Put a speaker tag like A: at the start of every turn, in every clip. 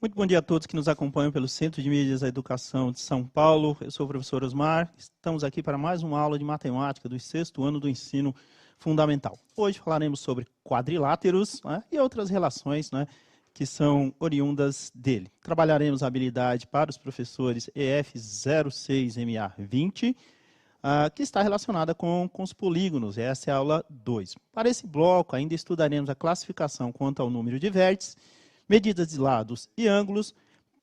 A: Muito bom dia a todos que nos acompanham pelo Centro de Mídias da Educação de São Paulo. Eu sou o professor Osmar. Estamos aqui para mais uma aula de matemática do sexto ano do ensino fundamental. Hoje falaremos sobre quadriláteros, né, e outras relações, né, que são oriundas dele. Trabalharemos a habilidade para os professores EF06MA20, que está relacionada com os polígonos. Essa é a aula 2. Para esse bloco, ainda estudaremos a classificação quanto ao número de vértices, medidas de lados e ângulos,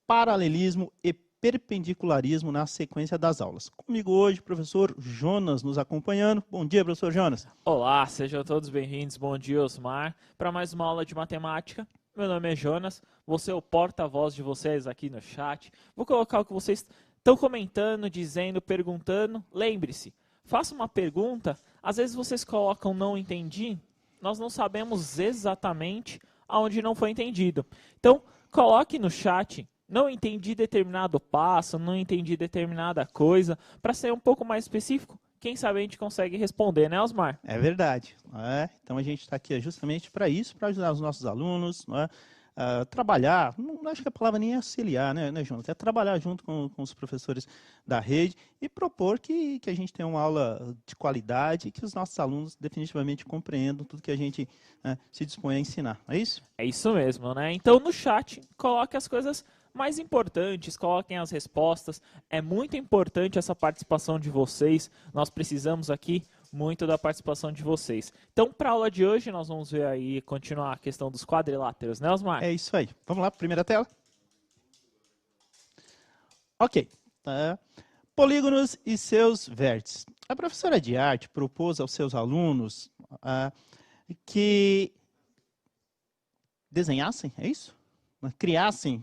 A: paralelismo e perpendicularismo na sequência das aulas. Comigo hoje, o professor Jonas nos acompanhando. Bom dia, professor Jonas.
B: Olá, sejam todos bem-vindos. Bom dia, Osmar, para mais uma aula de matemática. Meu nome é Jonas, vou ser o porta-voz de vocês aqui no chat. Vou colocar o que vocês estão comentando, dizendo, perguntando. Lembre-se, faça uma pergunta, às vezes vocês colocam não entendi, nós não sabemos exatamente aonde não foi entendido. Então, coloque no chat, não entendi determinado passo, não entendi determinada coisa, para ser um pouco mais específico. Quem sabe a gente consegue responder, né, Osmar?
A: É verdade. Então, a gente está aqui justamente para isso, para ajudar os nossos alunos, trabalhar, não acho que a palavra nem é auxiliar, né, Jonas? É trabalhar junto com os professores da rede e propor que a gente tenha uma aula de qualidade e que os nossos alunos definitivamente compreendam tudo que a gente se dispõe a ensinar. É isso?
B: É isso mesmo, né? Então, no chat, coloque as coisas mais importantes, coloquem as respostas. É muito importante essa participação de vocês. Nós precisamos aqui muito da participação de vocês. Então, para a aula de hoje, nós vamos ver aí, continuar a questão dos quadriláteros, né, Osmar?
A: É isso aí. Vamos lá, primeira tela. Ok. Polígonos e seus vértices. A professora de arte propôs aos seus alunos que desenhassem, é isso? Criassem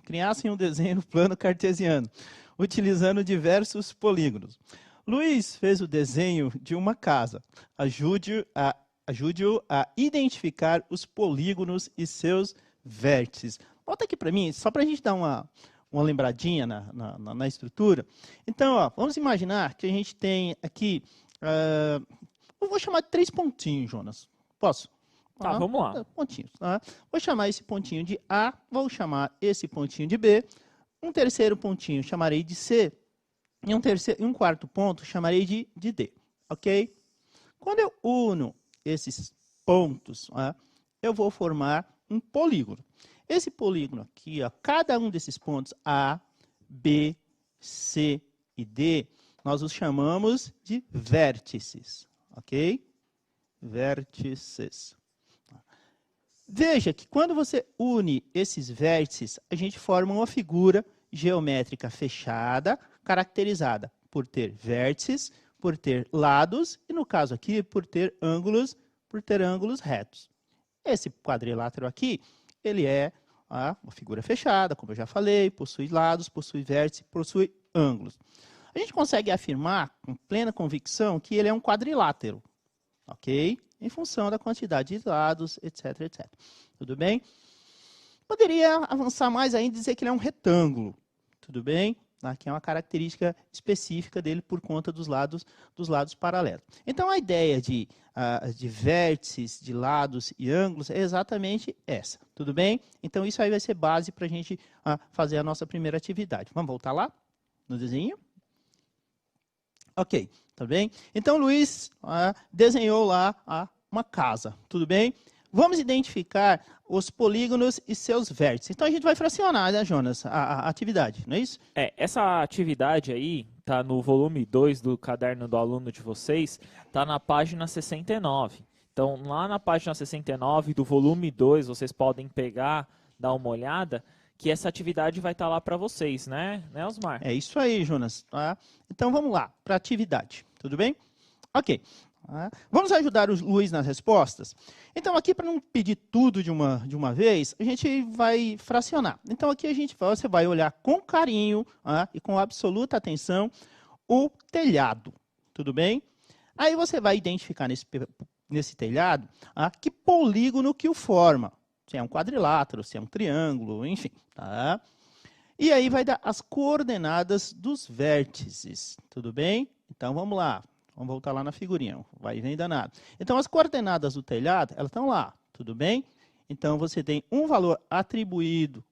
A: um desenho no plano cartesiano, utilizando diversos polígonos. Luiz fez o desenho de uma casa. Ajude-o a identificar os polígonos e seus vértices. Volta aqui para mim, só para a gente dar uma lembradinha na estrutura. Então, vamos imaginar que a gente tem aqui, eu vou chamar de 3 pontinhos, Jonas. Posso?
B: Tá, vamos lá.
A: Pontinhos. Vou chamar esse pontinho de A, vou chamar esse pontinho de B, um terceiro pontinho chamarei de C, e um quarto ponto chamarei de D, ok? Quando eu uno esses pontos, eu vou formar um polígono. Esse polígono aqui, cada um desses pontos, A, B, C e D, nós os chamamos de vértices, ok? Vértices. Veja que quando você une esses vértices, a gente forma uma figura geométrica fechada, caracterizada por ter vértices, por ter lados e, no caso aqui, por ter ângulos retos. Esse quadrilátero aqui, ele é uma figura fechada, como eu já falei, possui lados, possui vértices, possui ângulos. A gente consegue afirmar com plena convicção que ele é um quadrilátero, ok? Em função da quantidade de lados, etc, etc. Tudo bem? Poderia avançar mais ainda e dizer que ele é um retângulo. Tudo bem? Que é uma característica específica dele por conta dos lados paralelos. Então, a ideia de vértices, de lados e ângulos é exatamente essa. Tudo bem? Então, isso aí vai ser base para a gente fazer a nossa primeira atividade. Vamos voltar lá no desenho? Ok, tá bem? Então, Luiz desenhou lá uma casa, tudo bem? Vamos identificar os polígonos e seus vértices. Então, a gente vai fracionar, né, Jonas, a atividade, não é isso?
B: Essa atividade aí tá no volume 2 do caderno do aluno de vocês, tá na página 69. Então, lá na página 69 do volume 2, vocês podem pegar, dar uma olhada, que essa atividade vai estar lá para vocês, né, Osmar?
A: É isso aí, Jonas. Então, vamos lá, para a atividade, tudo bem? Ok. Vamos ajudar o Luiz nas respostas? Então, aqui, para não pedir tudo de uma vez, a gente vai fracionar. Então, aqui você vai olhar com carinho e com absoluta atenção o telhado, tudo bem? Aí você vai identificar nesse telhado que polígono que o forma. Se é um quadrilátero, se é um triângulo, enfim. Tá? E aí vai dar as coordenadas dos vértices, tudo bem? Então, vamos lá. Vamos voltar lá na figurinha, vai e vem danado. Então, as coordenadas do telhado, elas estão lá, tudo bem? Então, você tem um valor atribuído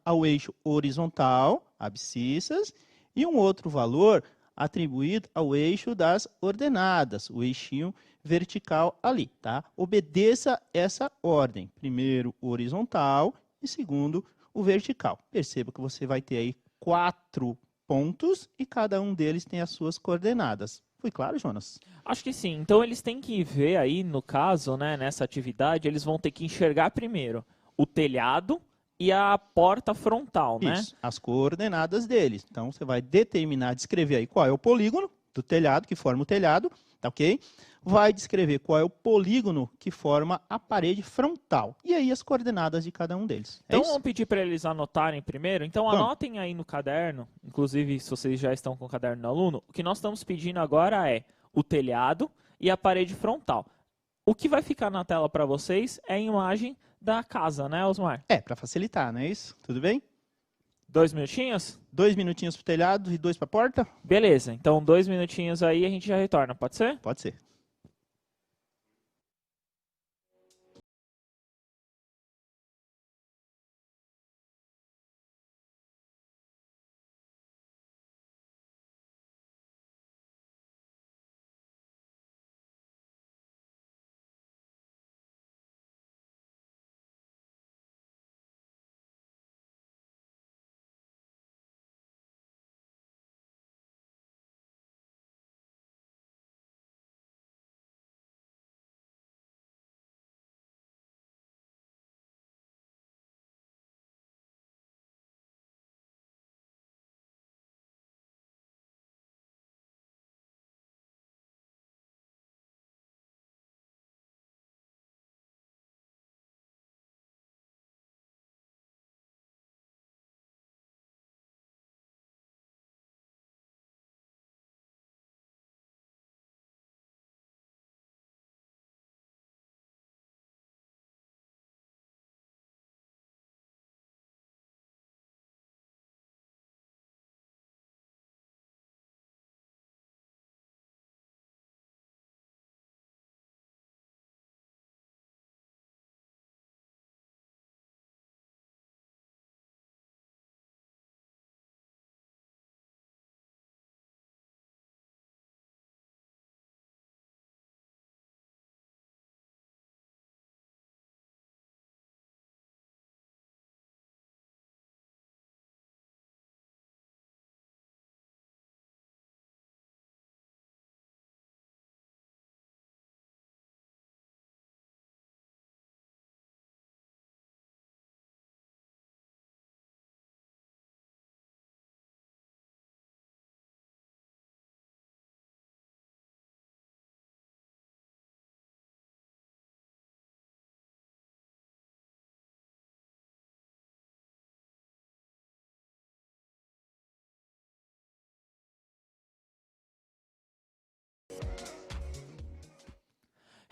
A: ao eixo horizontal, abscissas, e um outro valor atribuído ao eixo das ordenadas, o eixinho vertical ali, tá? Obedeça essa ordem. Primeiro o horizontal e segundo o vertical. Perceba que você vai ter aí 4 pontos e cada um deles tem as suas coordenadas. Foi claro, Jonas?
B: Acho que sim. Então eles têm que ver aí, no caso, né, nessa atividade, eles vão ter que enxergar primeiro o telhado e a porta frontal, né?
A: Isso, as coordenadas deles. Então, você vai determinar, descrever aí qual é o polígono do telhado, que forma o telhado, tá ok? Vai descrever qual é o polígono que forma a parede frontal. E aí as coordenadas de cada um deles.
B: Então vamos pedir para eles anotarem primeiro. Então
A: Vamos.
B: anotem aí no caderno, inclusive se vocês já estão com o caderno do aluno, o que nós estamos pedindo agora é o telhado e a parede frontal. O que vai ficar na tela para vocês é a imagem da casa, né, Osmar?
A: Para facilitar, não é isso? Tudo bem?
B: 2 minutinhos?
A: 2 minutinhos para o telhado e 2 para a porta?
B: Beleza, então 2 minutinhos aí e a gente já retorna, pode ser?
A: Pode ser.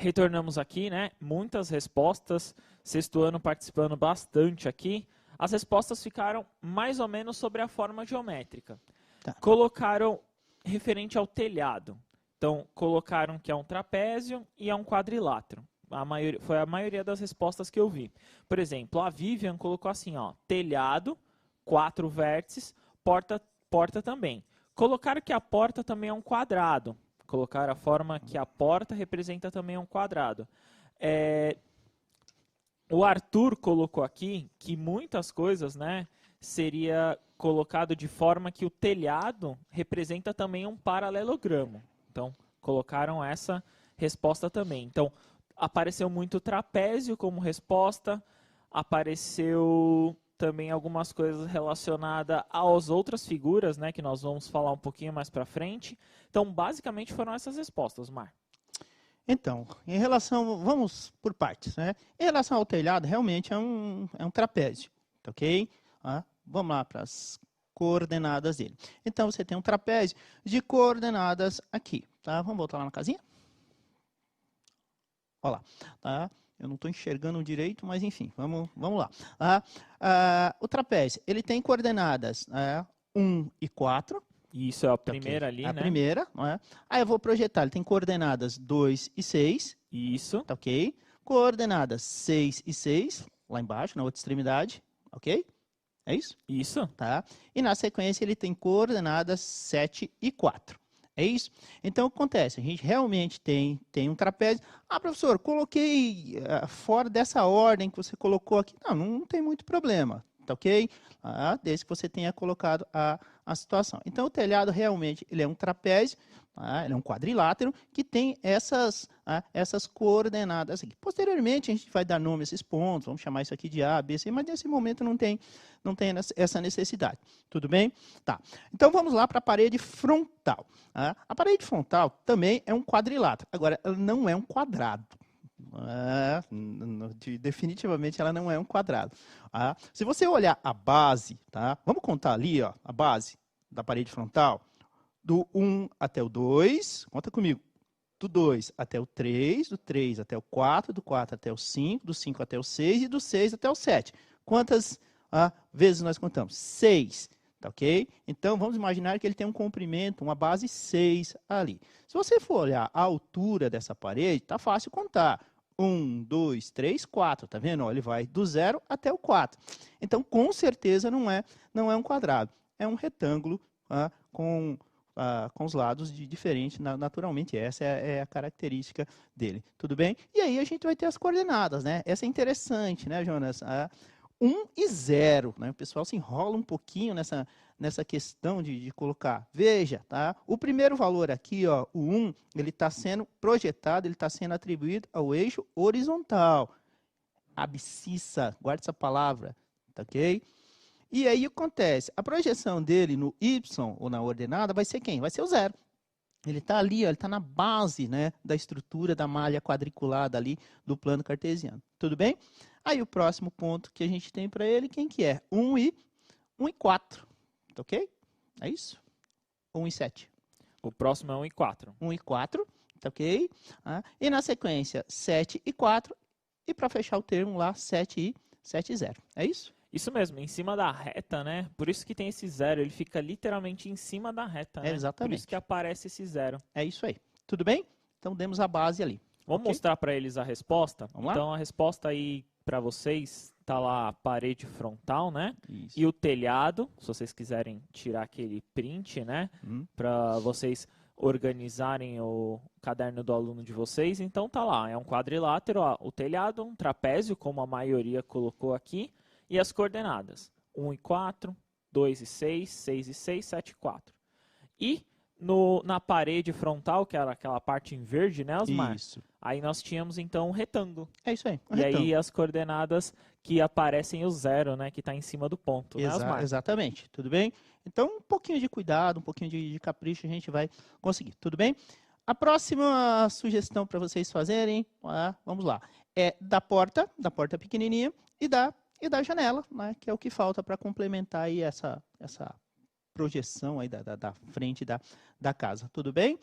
B: Retornamos aqui, né? Muitas respostas, sexto ano participando bastante aqui. As respostas ficaram mais ou menos sobre a forma geométrica.
A: Tá.
B: Colocaram referente ao telhado. Então, colocaram que é um trapézio e é um quadrilátero. Foi a maioria das respostas que eu vi. Por exemplo, a Vivian colocou assim, ó, telhado, 4 vértices, porta também. Colocaram que a porta também é um quadrado. Colocaram a forma que a porta representa também um quadrado. O Arthur colocou aqui que muitas coisas, né, seria colocado de forma que o telhado representa também um paralelogramo. Então, colocaram essa resposta também. Então, apareceu muito trapézio como resposta, apareceu também algumas coisas relacionadas às outras figuras, né, que nós vamos falar um pouquinho mais para frente. Então, basicamente, foram essas respostas, Mar.
A: Então, em relação, vamos por partes, né? Em relação ao telhado, realmente é um trapézio, tá ok? Vamos lá para as coordenadas dele. Então, você tem um trapézio de coordenadas aqui, tá? Vamos voltar lá na casinha? Olha lá, tá? Eu não estou enxergando direito, mas enfim, vamos lá. O trapézio, ele tem coordenadas 1 e 4.
B: Isso é a primeira ali, né?
A: A primeira, não é? Aí eu vou projetar, ele tem coordenadas 2 e 6.
B: Isso.
A: Tá ok? Coordenadas 6 e 6, lá embaixo, na outra extremidade, ok? É isso?
B: Isso.
A: Tá? E na sequência ele tem coordenadas 7 e 4. É isso? Então, o que acontece? A gente realmente tem um trapézio. Ah, professor, coloquei fora dessa ordem que você colocou aqui. Não tem muito problema, tá ok? Desde que você tenha colocado a situação. Então, o telhado realmente ele é um trapézio, ele é um quadrilátero que tem essas coordenadas aqui. Posteriormente, a gente vai dar nome a esses pontos, vamos chamar isso aqui de A, B, C, mas nesse momento não tem essa necessidade. Tudo bem? Tá. Então, vamos lá para a parede frontal. A parede frontal também é um quadrilátero. Agora, ela não é um quadrado. Definitivamente ela não é um quadrado. Se você olhar a base, tá? Vamos contar ali, ó, a base da parede frontal, do 1 até o 2, conta comigo, do 2 até o 3, do 3 até o 4, do 4 até o 5, do 5 até o 6 e do 6 até o 7. Quantas vezes nós contamos? 6. Tá ok? Então, vamos imaginar que ele tem um comprimento, uma base 6 ali. Se você for olhar a altura dessa parede, tá fácil contar. 1, 2, 3, 4. Tá vendo? Ó, ele vai do 0 até o 4. Então, com certeza, não é um quadrado. É um retângulo com os lados diferentes, naturalmente. Essa é a característica dele. Tudo bem? E aí a gente vai ter as coordenadas, né? Essa é interessante, né, Jonas? 1 e 0, né? O pessoal se enrola um pouquinho nessa questão de colocar. Veja, tá? O primeiro valor aqui, ó, o 1, ele está sendo projetado, ele está sendo atribuído ao eixo horizontal. Abscissa, guarde essa palavra, tá ok? E aí o que acontece? A projeção dele no y, ou na ordenada, vai ser quem? Vai ser o 0. Ele está ali, ó, ele está na base, né, da estrutura da malha quadriculada ali do plano cartesiano. Tudo bem? Aí o próximo ponto que a gente tem para ele, quem que é? 1 e 4. Tá ok? É isso? 1 e 7.
B: O próximo é 1 e 4.
A: 1 e 4, tá ok? E na sequência, 7 e 4. E para fechar o termo lá, 7 e 0. É isso?
B: Isso mesmo, em cima da reta, né? Por isso que tem esse 0, ele fica literalmente em cima da reta, né?
A: Exatamente.
B: Por isso que aparece esse 0.
A: É isso aí. Tudo bem? Então demos a base ali.
B: Vamos
A: okay?
B: mostrar para eles a resposta?
A: Vamos lá?
B: Então a resposta aí para vocês tá lá a parede frontal, né?
A: Isso.
B: E o telhado, se vocês quiserem tirar aquele print, né? Para vocês organizarem o caderno do aluno de vocês. Então tá lá, é um quadrilátero, ó, o telhado, um trapézio, como a maioria colocou aqui, e as coordenadas, 1 e 4, 2 e 6, 6 e 6, 7 e 4. E na parede frontal, que era aquela parte em verde, né, Osmar?
A: Isso.
B: Aí nós tínhamos então um retângulo.
A: É isso aí.
B: E aí as coordenadas que aparecem o 0, né, que está em cima do ponto, né, Osmar?
A: Exatamente. Tudo bem? Então, um pouquinho de cuidado, um pouquinho de capricho a gente vai conseguir. Tudo bem? A próxima sugestão para vocês fazerem, vamos lá, é da porta pequenininha e da janela, né, que é o que falta para complementar aí essa projeção aí da frente da casa. Tudo bem?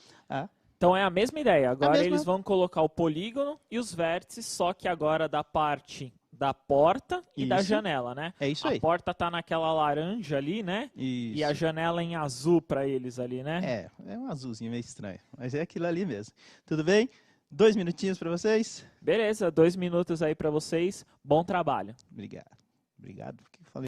B: Então é a mesma ideia. Agora eles vão colocar o polígono e os vértices, só que agora da parte da porta e da janela, né?
A: É isso aí.
B: A porta tá naquela laranja ali, né?
A: Isso.
B: E a janela em azul para eles ali, né?
A: É um azulzinho meio estranho, mas é aquilo ali mesmo. Tudo bem? 2 minutinhos para vocês?
B: Beleza, 2 minutos aí para vocês. Bom trabalho.
A: Obrigado. Obrigado por que eu falei.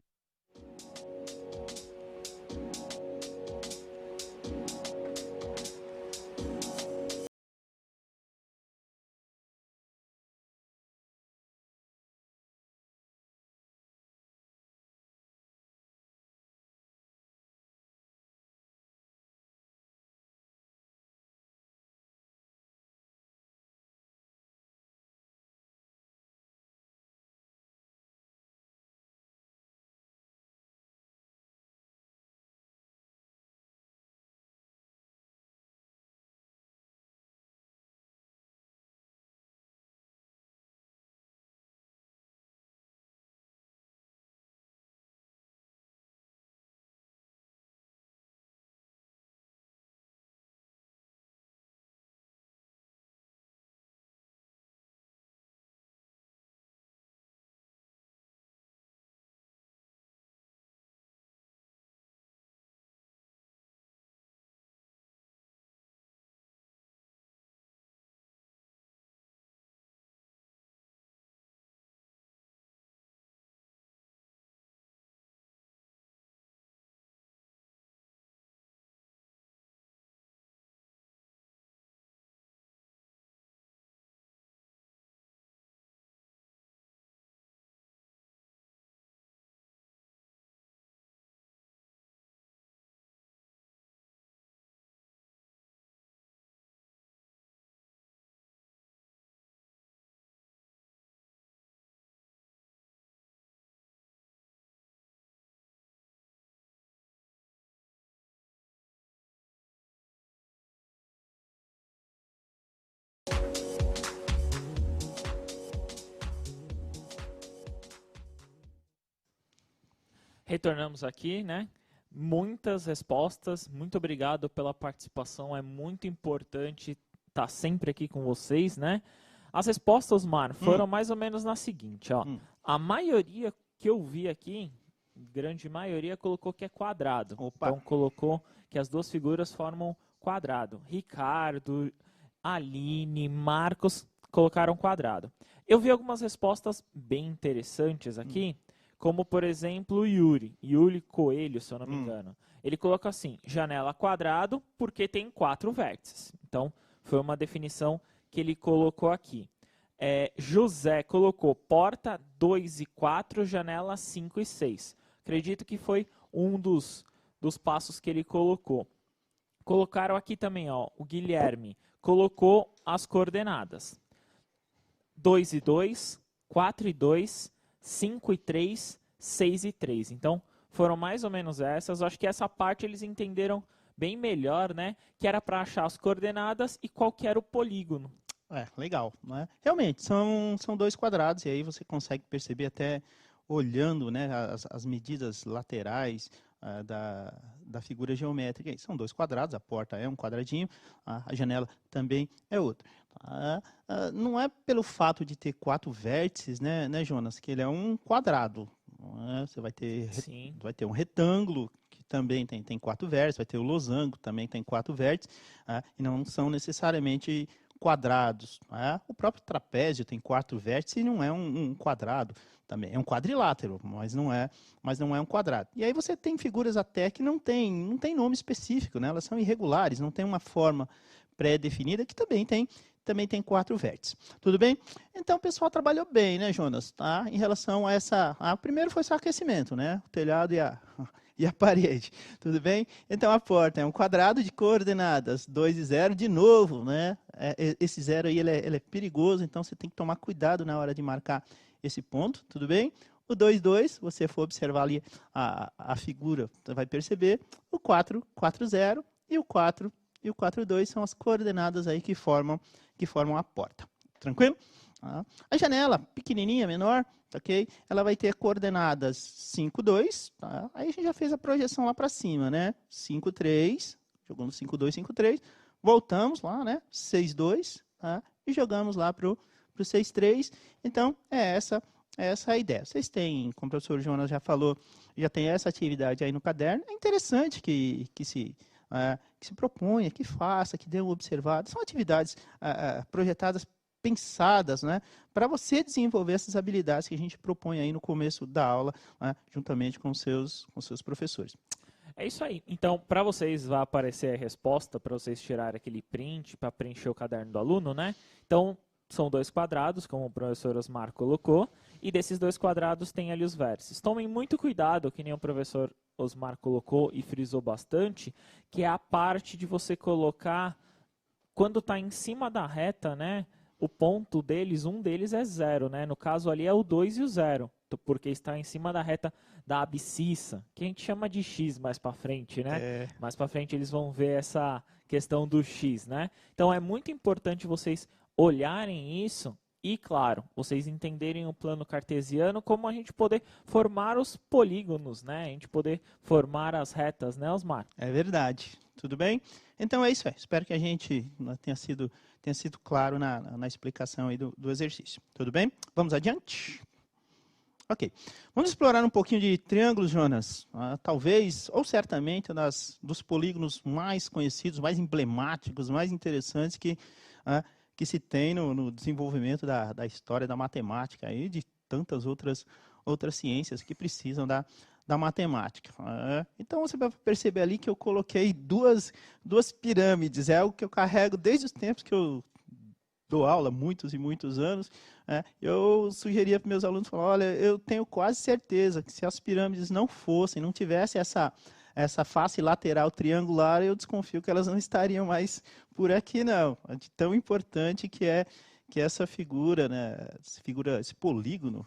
B: Retornamos aqui, né? Muitas respostas. Muito obrigado pela participação. É muito importante estar sempre aqui com vocês, né? As respostas, Osmar, foram mais ou menos na seguinte, ó. A maioria que eu vi aqui, grande maioria, colocou que é quadrado.
A: Opa.
B: Então, colocou que as duas figuras formam quadrado. Ricardo, Aline, Marcos colocaram quadrado. Eu vi algumas respostas bem interessantes aqui, como, por exemplo, o Yuri Coelho, se eu não me engano. Ele coloca assim, janela quadrado, porque tem 4 vértices. Então, foi uma definição que ele colocou aqui. José colocou porta 2 e 4, janela 5 e 6. Acredito que foi um dos passos que ele colocou. Colocaram aqui também, ó, o Guilherme colocou as coordenadas. 2 e 2, 4 e 2, 5 e 3, 6 e 3. Então, foram mais ou menos essas. Eu acho que essa parte eles entenderam bem melhor, né? Que era para achar as coordenadas e qual que era o polígono.
A: Legal, né? Realmente, são 2 quadrados, e aí você consegue perceber até olhando, né, as medidas laterais da figura geométrica. São 2 quadrados, a porta é um quadradinho, a janela também é outra. Não é pelo fato de ter 4 vértices, né, Jonas, que ele é um quadrado. Você vai ter um retângulo, que também tem 4 vértices, vai ter o losango, também tem 4 vértices, e não são necessariamente quadrados. O próprio trapézio tem 4 vértices e não é um quadrado também. É um quadrilátero, mas não é um quadrado. E aí você tem figuras até que não tem nome específico, né? Elas são irregulares, não tem uma forma pré-definida, que também tem 4 vértices. Tudo bem? Então o pessoal trabalhou bem, né, Jonas? Tá? Em relação a essa... primeiro foi só aquecimento, né? O telhado e a parede, tudo bem? Então a porta é um quadrado de coordenadas 2 e 0, de novo, né? Esse 0 aí ele é perigoso, então você tem que tomar cuidado na hora de marcar esse ponto, tudo bem? O 2, 2, se você for observar ali a figura, você vai perceber. O 4, 4, 0 e o 4 e o 4, 2 são as coordenadas aí que formam a porta. Tranquilo? A janela pequenininha, menor, ok? Ela vai ter coordenadas 5, 2. Tá? Aí a gente já fez a projeção lá para cima, né? 5, 3. Jogando 5, 2, 5, 3. Voltamos lá, né? 6, 2. Tá? E jogamos lá para o 6, 3. Então, é essa a ideia. Vocês têm, como o professor Jonas já falou, já tem essa atividade aí no caderno. É interessante que se proponha, que faça, que dê uma observada. São atividades projetadas, pensadas, né, para você desenvolver essas habilidades que a gente propõe aí no começo da aula, juntamente com seus professores.
B: É isso aí. Então, para vocês vai aparecer a resposta, para vocês tirarem aquele print, para preencher o caderno do aluno, né? Então, são 2 quadrados, como o professor Osmar colocou, e desses 2 quadrados tem ali os vértices. Tomem muito cuidado, que nem o professor Osmar colocou e frisou bastante, que é a parte de você colocar, quando está em cima da reta, né? O ponto deles, um deles é 0, né? No caso ali é o 2 e o 0, porque está em cima da reta da abscissa, que a gente chama de X mais para frente, né? Mais para frente eles vão ver essa questão do X, né? Então é muito importante vocês olharem isso e, claro, vocês entenderem o plano cartesiano, como a gente poder formar os polígonos, né? A gente poder formar as retas, né, Osmar?
A: É verdade. Tudo bem? Então é isso aí. Espero que a gente tenha sido claro na explicação aí do exercício. Tudo bem? Vamos adiante? Ok. Vamos explorar um pouquinho de triângulos, Jonas. Talvez, ou certamente, dos polígonos mais conhecidos, mais emblemáticos, mais interessantes que se tem no desenvolvimento da história da matemática e de tantas outras ciências que precisam da matemática. Então você vai perceber ali que eu coloquei duas pirâmides. É algo que eu carrego desde os tempos que eu dou aula, muitos e muitos anos. Eu sugeria para meus alunos, falar, olha, eu tenho quase certeza que se as pirâmides não tivessem essa face lateral triangular, eu desconfio que elas não estariam mais por aqui, não. De tão importante que é essa figura, né? Esse polígono,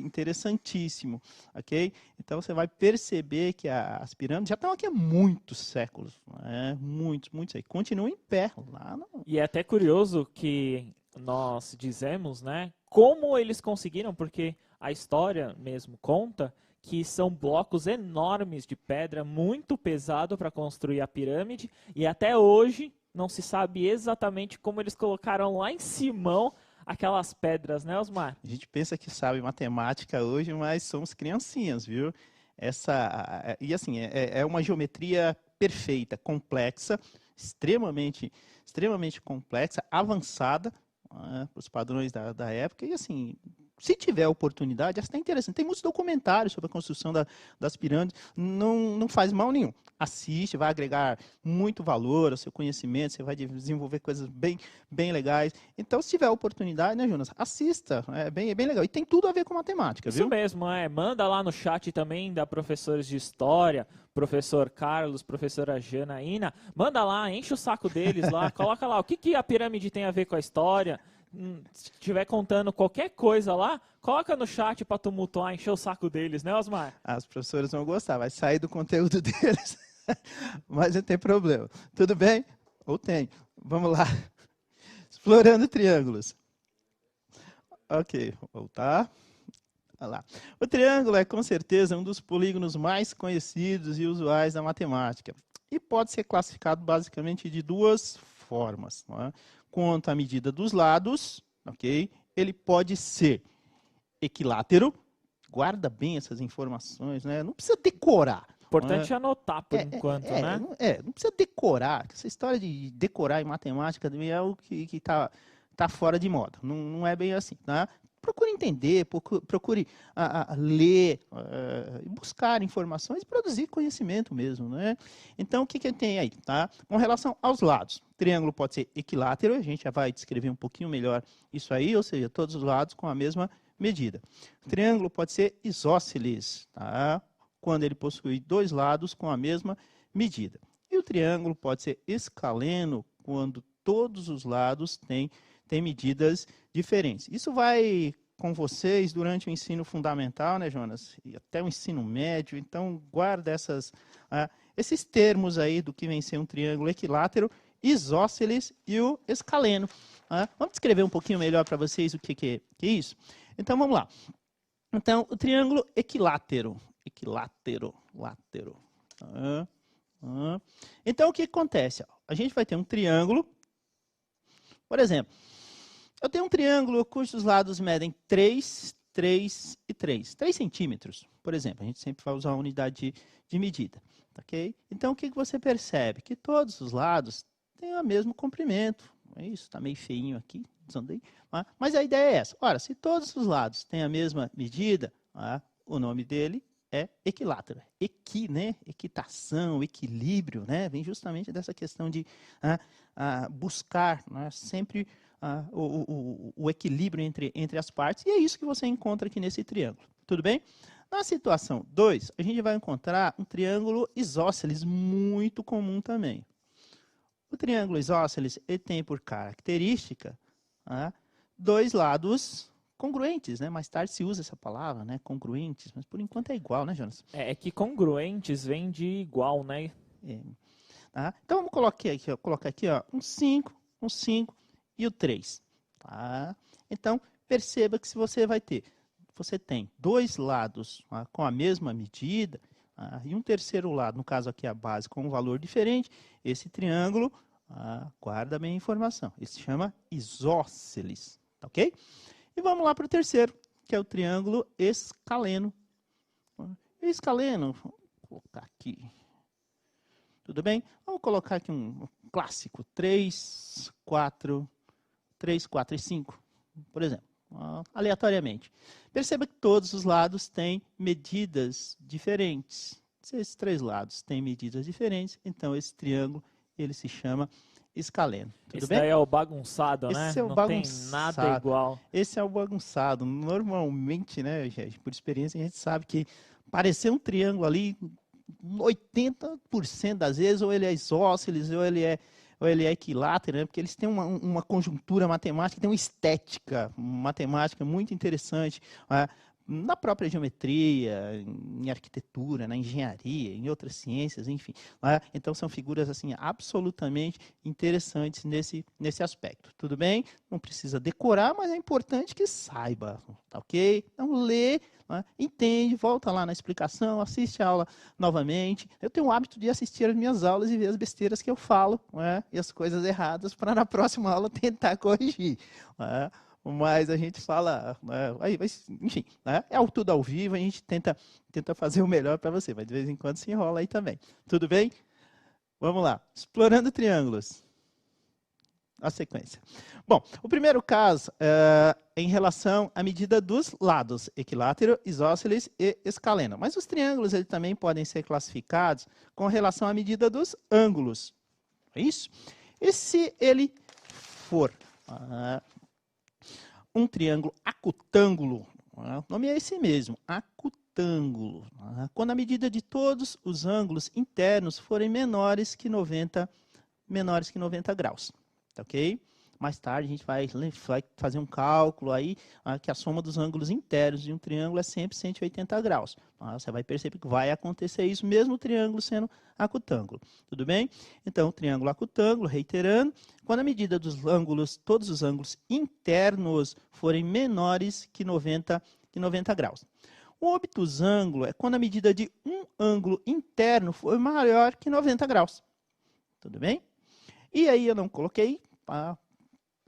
A: interessantíssimo, ok? Então você vai perceber que as pirâmides já estão aqui há muitos séculos, muitos aí, continuam em pé lá.
B: E é até curioso que nós dizemos, né? Como eles conseguiram, porque a história mesmo conta que são blocos enormes de pedra, muito pesado para construir a pirâmide, e até hoje não se sabe exatamente como eles colocaram lá em Simão aquelas pedras, né, Osmar?
A: A gente pensa que sabe matemática hoje, mas somos criancinhas, viu? E assim, é uma geometria perfeita, complexa, extremamente complexa, avançada, para os padrões da época, e assim, se tiver oportunidade, é até interessante. Tem muitos documentários sobre a construção das pirâmides, não faz mal nenhum. Assiste, vai agregar muito valor ao seu conhecimento, você vai desenvolver coisas bem legais. Então, se tiver oportunidade, né, Jonas, assista, é bem legal. E tem tudo a ver com matemática,
B: Isso
A: viu?
B: mesmo, manda lá no chat também da professores de história, professor Carlos, professora Janaína, manda lá, enche o saco deles lá, coloca lá o que a pirâmide tem a ver com a história. Se estiver contando qualquer coisa lá, coloca no chat para tumultuar, encher o saco deles, né, Osmar?
A: As professoras vão gostar, vai sair do conteúdo deles, mas não tem problema. Tudo bem? Ou tem. Vamos lá. Explorando triângulos. Ok, vou voltar. Olha lá. O triângulo é com certeza um dos polígonos mais conhecidos e usuais da matemática. E pode ser classificado basicamente de duas formas. Não é? Quanto à medida dos lados, ok? Ele pode ser equilátero. Guarda bem essas informações, né? Não precisa decorar.
B: Importante anotar por enquanto, né?
A: Não precisa decorar. Essa história de decorar em matemática também é algo que tá fora de moda. Não é bem assim, tá? Procure entender, procure ler, buscar informações e produzir conhecimento mesmo, né? Então, o que tem aí, tá? Com relação aos lados, o triângulo pode ser equilátero, a gente já vai descrever um pouquinho melhor isso aí, ou seja, todos os lados com a mesma medida. O triângulo pode ser isósceles, tá? Quando ele possui dois lados com a mesma medida. E o triângulo pode ser escaleno, quando todos os lados têm medidas diferentes. Isso vai com vocês durante o ensino fundamental, né, Jonas? E até o ensino médio. Então, guarda esses termos aí do que vem ser um triângulo equilátero, isósceles e o escaleno. Vamos descrever um pouquinho melhor para vocês o que é isso? Então, vamos lá. Então, o triângulo equilátero. Látero. Então, o que acontece? A gente vai ter um triângulo, por exemplo, eu tenho um triângulo cujos lados medem 3, 3 e 3. 3 centímetros, por exemplo. A gente sempre vai usar a unidade de medida. Okay? Então, o que você percebe? Que todos os lados têm o mesmo comprimento. É isso, está meio feinho aqui, desandei. Mas a ideia é essa. Ora, se todos os lados têm a mesma medida, o nome dele é equilátero. Né? Equitação, equilíbrio, né? Vem justamente dessa questão de buscar, né? Sempre o equilíbrio entre as partes, e é isso que você encontra aqui nesse triângulo. Tudo bem? Na situação 2, a gente vai encontrar um triângulo isósceles, muito comum também. O triângulo isósceles ele tem por característica dois lados congruentes, né? Mais tarde se usa essa palavra, né? Congruentes, mas por enquanto é igual, né, Jonas?
B: É que congruentes vem de igual, né?
A: Então vamos colocar aqui, um 5 e o 3. Tá? Então, perceba que se você tem dois lados com a mesma medida e um terceiro lado, no caso aqui a base, com um valor diferente, esse triângulo, guarda bem a informação, ele se chama isósceles, ok? E vamos lá para o terceiro, que é o triângulo escaleno. Escaleno, vou colocar aqui, tudo bem? Vamos colocar aqui um clássico, 3, 4 e 5, por exemplo, aleatoriamente. Perceba que todos os lados têm medidas diferentes. Se esses três lados têm medidas diferentes, então esse triângulo ele se chama escaleno. Tudo
B: Esse
A: bem?
B: daí é o bagunçado, né?
A: Esse é o
B: Não
A: bagunçado.
B: tem nada igual.
A: Esse é o bagunçado. Normalmente, né, gente, por experiência, a gente sabe que parecer um triângulo ali, 80% das vezes, ou ele é isósceles, ou ele é equilátero, né? Porque eles têm uma conjuntura matemática, tem uma estética matemática muito interessante, na própria geometria, em arquitetura, na engenharia, em outras ciências, enfim. Né? Então, são figuras assim absolutamente interessantes nesse aspecto. Tudo bem? Não precisa decorar, mas é importante que saiba, tá ok? Então, lê, né? Entende, volta lá na explicação, assiste a aula novamente. Eu tenho o hábito de assistir as minhas aulas e ver as besteiras que eu falo, né? E as coisas erradas, para na próxima aula tentar corrigir. Né? Mas a gente fala, né, enfim, né, é tudo ao vivo, a gente tenta fazer o melhor para você, mas de vez em quando se enrola aí também. Tudo bem? Vamos lá. Explorando triângulos. A sequência. Bom, o primeiro caso é em relação à medida dos lados, equilátero, isósceles e escaleno. Mas os triângulos eles também podem ser classificados com relação à medida dos ângulos. É isso? E se ele for um triângulo acutângulo, o nome é esse mesmo, acutângulo, quando a medida de todos os ângulos internos forem menores que 90 graus, tá ok? Mais tarde a gente vai fazer um cálculo aí, que a soma dos ângulos internos de um triângulo é sempre 180 graus. Você vai perceber que vai acontecer isso mesmo o triângulo sendo acutângulo. Tudo bem? Então, triângulo acutângulo, reiterando, quando a medida dos ângulos, todos os ângulos internos forem menores que 90 graus. O obtusângulo é quando a medida de um ângulo interno for maior que 90 graus. Tudo bem? E aí eu não coloquei,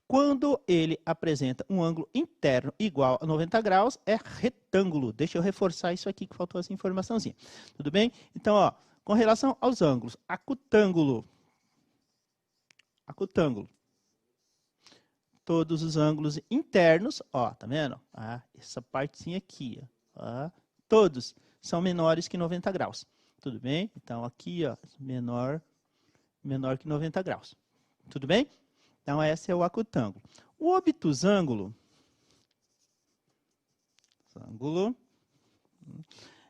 A: quando ele apresenta um ângulo interno igual a 90 graus, é retângulo. Deixa eu reforçar isso aqui que faltou essa informaçãozinha. Tudo bem? Então, ó, com relação aos ângulos, acutângulo. Todos os ângulos internos, ó, tá vendo? Essa partezinha aqui, ó, todos são menores que 90 graus. Tudo bem? Então, aqui, ó, menor que 90 graus. Tudo bem? Então, esse é o acutângulo. O obtusângulo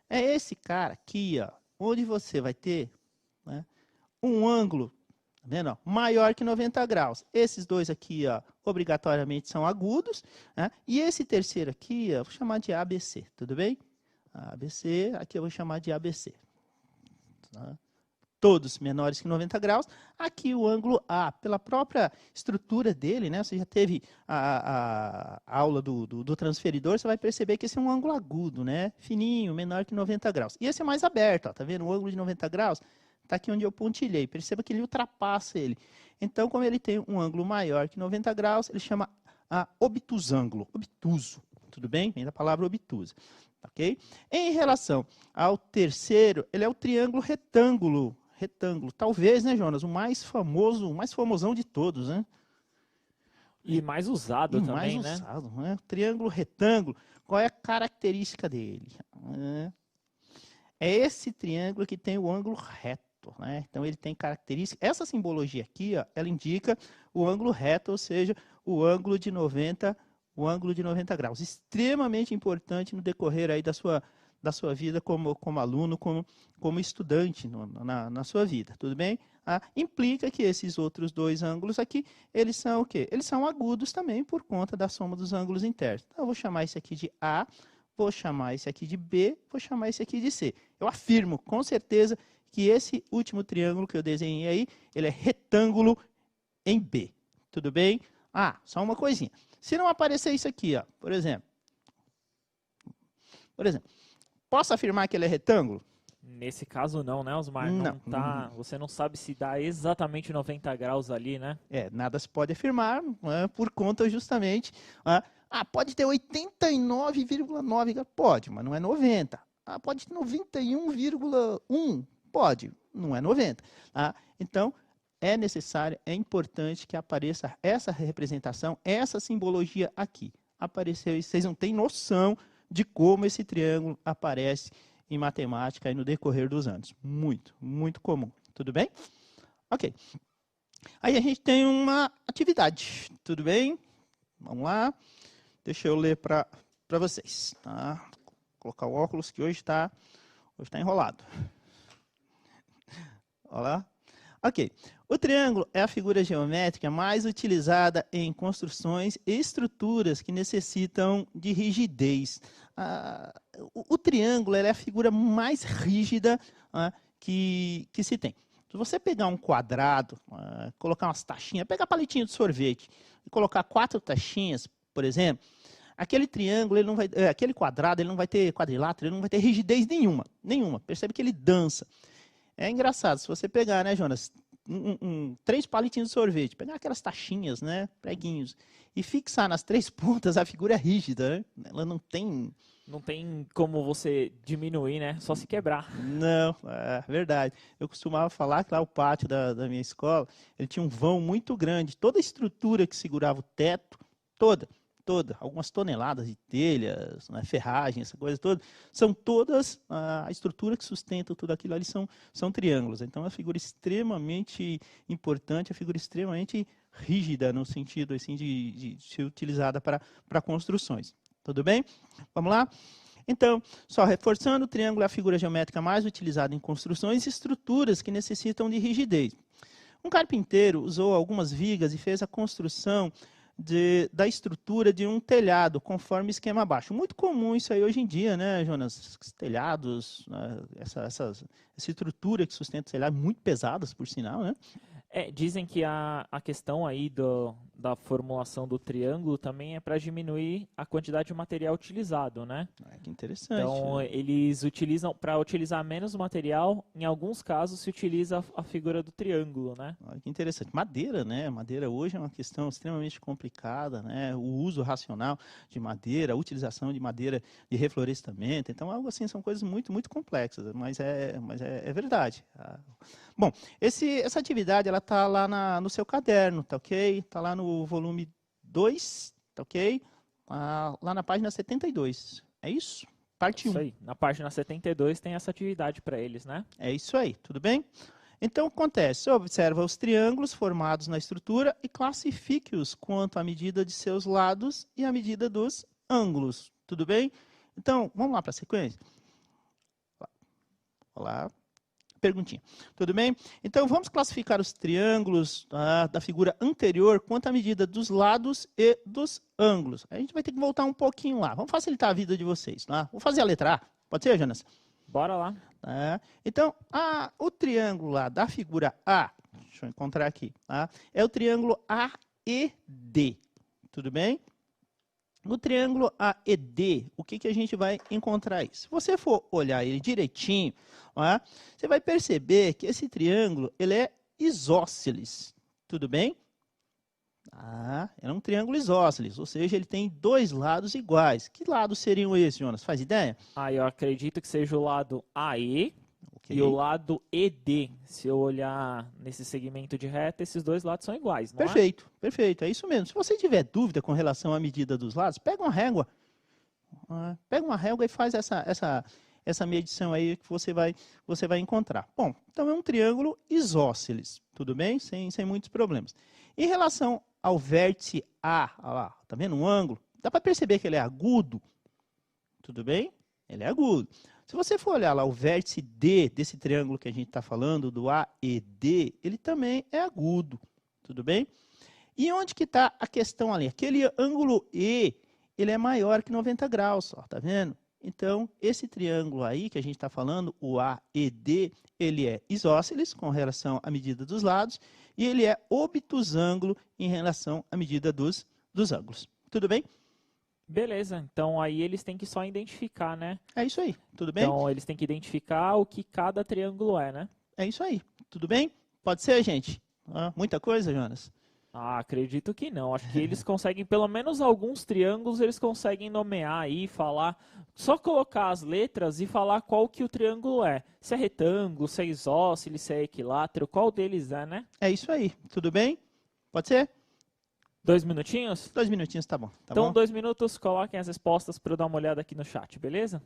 A: é esse cara aqui, ó, onde você vai ter, né, um ângulo, tá vendo, ó, maior que 90 graus. Esses dois aqui, ó, obrigatoriamente são agudos, né, e esse terceiro aqui, ó, eu vou chamar de ABC, tudo bem? ABC, aqui eu vou chamar de ABC. Tá? Todos menores que 90 graus. Aqui o ângulo A, pela própria estrutura dele, né? Você já teve a aula do transferidor, você vai perceber que esse é um ângulo agudo, né? Fininho, menor que 90 graus. E esse é mais aberto, ó, tá vendo? O ângulo de 90 graus está aqui onde eu pontilhei. Perceba que ele ultrapassa ele. Então, como ele tem um ângulo maior que 90 graus, ele chama obtusângulo, obtuso. Tudo bem? Vem da palavra obtusa. Ok? Em relação ao terceiro, ele é o triângulo retângulo. Talvez, né, Jonas, o mais famosão de todos, né?
B: E mais usado também, né?
A: Usado, né? Triângulo retângulo, qual é a característica dele? É esse triângulo que tem o ângulo reto, né? Então ele tem característica. Essa simbologia aqui, ó, ela indica o ângulo reto, ou seja, o ângulo de 90 graus. Extremamente importante no decorrer aí da sua vida como aluno, como estudante na sua vida, tudo bem? Implica que esses outros dois ângulos aqui, eles são o quê? Eles são agudos também por conta da soma dos ângulos internos. Então, eu vou chamar esse aqui de A, vou chamar esse aqui de B, vou chamar esse aqui de C. Eu afirmo, com certeza, que esse último triângulo que eu desenhei aí, ele é retângulo em B, tudo bem? Só uma coisinha. Se não aparecer isso aqui, ó, por exemplo, posso afirmar que ele é retângulo?
B: Nesse caso não, né, Osmar?
A: Não.
B: Você não sabe se dá exatamente 90 graus ali, né?
A: Nada se pode afirmar, né, por conta justamente... pode ter 89,9 graus? Pode, mas não é 90. Pode ter 91,1? Pode, não é 90. Então, é necessário, é importante que apareça essa representação, essa simbologia aqui. Apareceu e vocês não têm noção de como esse triângulo aparece em matemática aí no decorrer dos anos. Muito, muito comum. Tudo bem? Ok. Aí a gente tem uma atividade. Tudo bem? Vamos lá. Deixa eu ler para vocês. Tá? Vou colocar o óculos que hoje está enrolado. Olha lá. Ok. O triângulo é a figura geométrica mais utilizada em construções e estruturas que necessitam de rigidez. O triângulo é a figura mais rígida que se tem. Se você pegar um quadrado, colocar umas taxinhas, pegar palitinho de sorvete e colocar 4 taxinhas, por exemplo, aquele triângulo, ele não vai, aquele quadrado, ele não vai ter quadrilátero, ele não vai ter rigidez nenhuma. Percebe que ele dança. É engraçado, se você pegar, né, Jonas, 3 palitinhos de sorvete, pegar aquelas taxinhas, né, preguinhos, e fixar nas 3 pontas, a figura é rígida, né? Ela não tem...
B: Não tem como você diminuir, né? Só se quebrar.
A: Não, é verdade. Eu costumava falar que lá o pátio da minha escola, ele tinha um vão muito grande. Toda a estrutura que segurava o teto, toda, algumas toneladas de telhas, né, ferragem, essa coisa toda, são todas, a estrutura que sustenta tudo aquilo ali são triângulos. Então, é uma figura extremamente importante, a figura extremamente rígida, no sentido assim, de ser utilizada para construções. Tudo bem? Vamos lá? Então, só reforçando, o triângulo é a figura geométrica mais utilizada em construções e estruturas que necessitam de rigidez. Um carpinteiro usou algumas vigas e fez a construção da estrutura de um telhado, conforme esquema abaixo. Muito comum isso aí hoje em dia, né, Jonas? Telhados, né? Essa estrutura que sustenta o telhado, muito pesadas, por sinal, né?
B: Dizem que a questão aí da formulação do triângulo também é para diminuir a quantidade de material utilizado, né?
A: Que interessante.
B: Então, eles utilizam, para utilizar menos material, em alguns casos se utiliza a figura do triângulo, né?
A: Que interessante. Madeira, né? Madeira hoje é uma questão extremamente complicada, né? O uso racional de madeira, a utilização de madeira de reflorestamento. Então, algo assim, são coisas muito, muito complexas, mas é verdade. Bom, essa atividade, ela está lá no seu caderno, tá ok? Está lá no volume 2, tá ok? Lá na página 72. É isso? Parte 1.
B: Isso aí. Na página 72 tem essa atividade para eles, né?
A: É isso aí, tudo bem? Então, acontece, você observa os triângulos formados na estrutura e classifique-os quanto à medida de seus lados e à medida dos ângulos, tudo bem? Então, vamos lá para a sequência? Olá. Perguntinha. Tudo bem? Então, vamos classificar os triângulos da figura anterior quanto à medida dos lados e dos ângulos. A gente vai ter que voltar um pouquinho lá. Vamos facilitar a vida de vocês. Tá? Vou fazer a letra A. Pode ser, Jonas?
B: Bora lá.
A: Então, o triângulo lá da figura A, deixa eu encontrar aqui, é o triângulo AED. Tudo bem? No triângulo AED, o que a gente vai encontrar aí? Se você for olhar ele direitinho, você vai perceber que esse triângulo ele é isósceles. Tudo bem? É um triângulo isósceles, ou seja, ele tem 2 lados iguais. Que lados seriam esses, Jonas? Faz ideia?
B: Eu acredito que seja o lado AE e o lado ED. Se eu olhar nesse segmento de reta, esses 2 lados são iguais, não
A: Perfeito, perfeito, é isso mesmo. Se você tiver dúvida com relação à medida dos lados, pega uma régua. Pega uma régua e faz essa medição aí que você vai encontrar. Bom, então é um triângulo isósceles, tudo bem? Sem muitos problemas. Em relação ao vértice A, olha lá, tá vendo um ângulo? Dá para perceber que ele é agudo? Tudo bem? Ele é agudo. Se você for olhar lá o vértice D desse triângulo que a gente está falando, do AED, ele também é agudo. Tudo bem? E onde que está a questão ali? Aquele ângulo E, ele é maior que 90 graus, ó, tá vendo? Então, esse triângulo aí que a gente está falando, o AED, ele é isósceles com relação à medida dos lados e ele é obtusângulo em relação à medida dos ângulos. Tudo bem?
B: Beleza, então aí eles têm que só identificar, né?
A: É isso aí, tudo bem?
B: Então eles têm que identificar o que cada triângulo é, né?
A: É isso aí, tudo bem? Pode ser, gente? Muita coisa, Jonas?
B: Acredito que não. Acho que eles conseguem, pelo menos alguns triângulos, eles conseguem nomear aí, falar, só colocar as letras e falar qual que o triângulo é. Se é retângulo, se é isósceles, se é equilátero, qual deles é, né?
A: É isso aí, tudo bem? Pode ser?
B: 2 minutinhos?
A: 2 minutinhos, tá bom.
B: Então, 2 minutos, coloquem as respostas para eu dar uma olhada aqui no chat, beleza?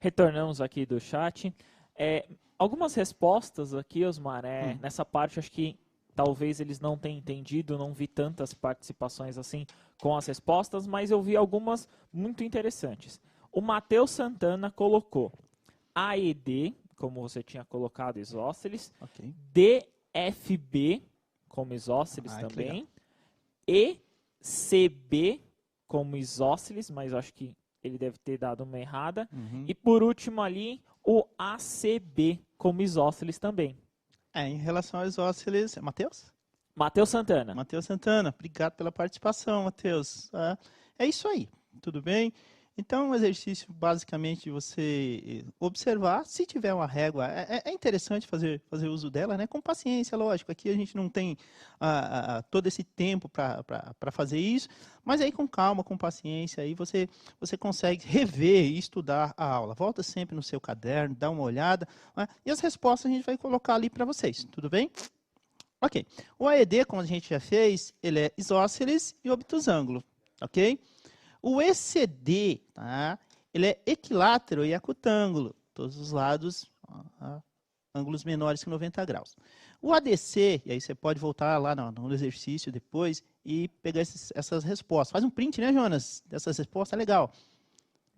B: Retornamos aqui do chat. Algumas respostas aqui, Osmar, nessa parte acho que talvez eles não tenham entendido, não vi tantas participações assim com as respostas, mas eu vi algumas muito interessantes. O Matheus Santana colocou AED, como você tinha colocado, isósceles,
A: Ok.
B: DFB, como isósceles também, ECB, como isósceles, mas eu acho que ele deve ter dado uma errada. E por último ali, o ACB, como isósceles também.
A: Em relação aos isósceles, Matheus?
B: Matheus Santana.
A: Matheus Santana, obrigado pela participação, Matheus. É isso aí, tudo bem? Então, o exercício basicamente de você observar, se tiver uma régua, é interessante fazer uso dela, né? Com paciência, lógico. Aqui a gente não tem todo esse tempo para fazer isso, mas aí com calma, com paciência, aí você consegue rever e estudar a aula. Volta sempre no seu caderno, dá uma olhada, né? E as respostas a gente vai colocar ali para vocês, tudo bem? Ok. O AED, como a gente já fez, ele é isósceles e obtusângulo, ok? O ECD, tá? Ele é equilátero e acutângulo, todos os lados, ângulos menores que 90 graus. O ADC, e aí você pode voltar lá no exercício depois e pegar essas respostas. Faz um print, né, Jonas, dessas respostas, é legal.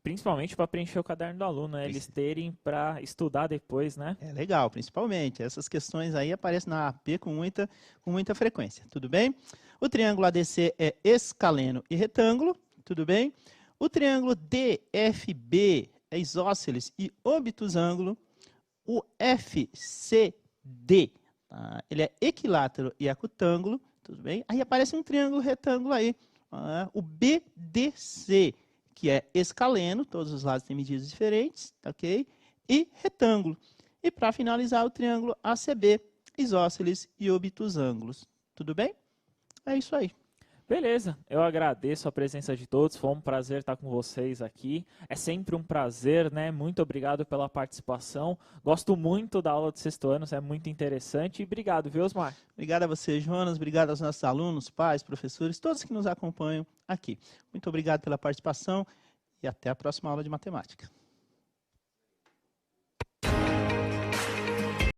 B: Principalmente para preencher o caderno do aluno, né? Eles terem para estudar depois, né?
A: É legal, principalmente. Essas questões aí aparecem na AP com muita frequência, tudo bem? O triângulo ADC é escaleno e retângulo, tudo bem? O triângulo DFB é isósceles e obtusângulo. O FCD, tá? Ele é equilátero e acutângulo, tudo bem? Aí aparece um triângulo retângulo aí. O BDC, que é escaleno, todos os lados têm medidas diferentes, ok? E retângulo. E para finalizar, o triângulo ACB, isósceles e obtusângulos. Tudo bem? É isso aí.
B: Beleza, eu agradeço a presença de todos, foi um prazer estar com vocês aqui. É sempre um prazer, né? Muito obrigado pela participação. Gosto muito da aula de sexto ano, é muito interessante. E obrigado, viu, Osmar?
A: Obrigado a você, Jonas. Obrigado aos nossos alunos, pais, professores, todos que nos acompanham aqui. Muito obrigado pela participação e até a próxima aula de matemática.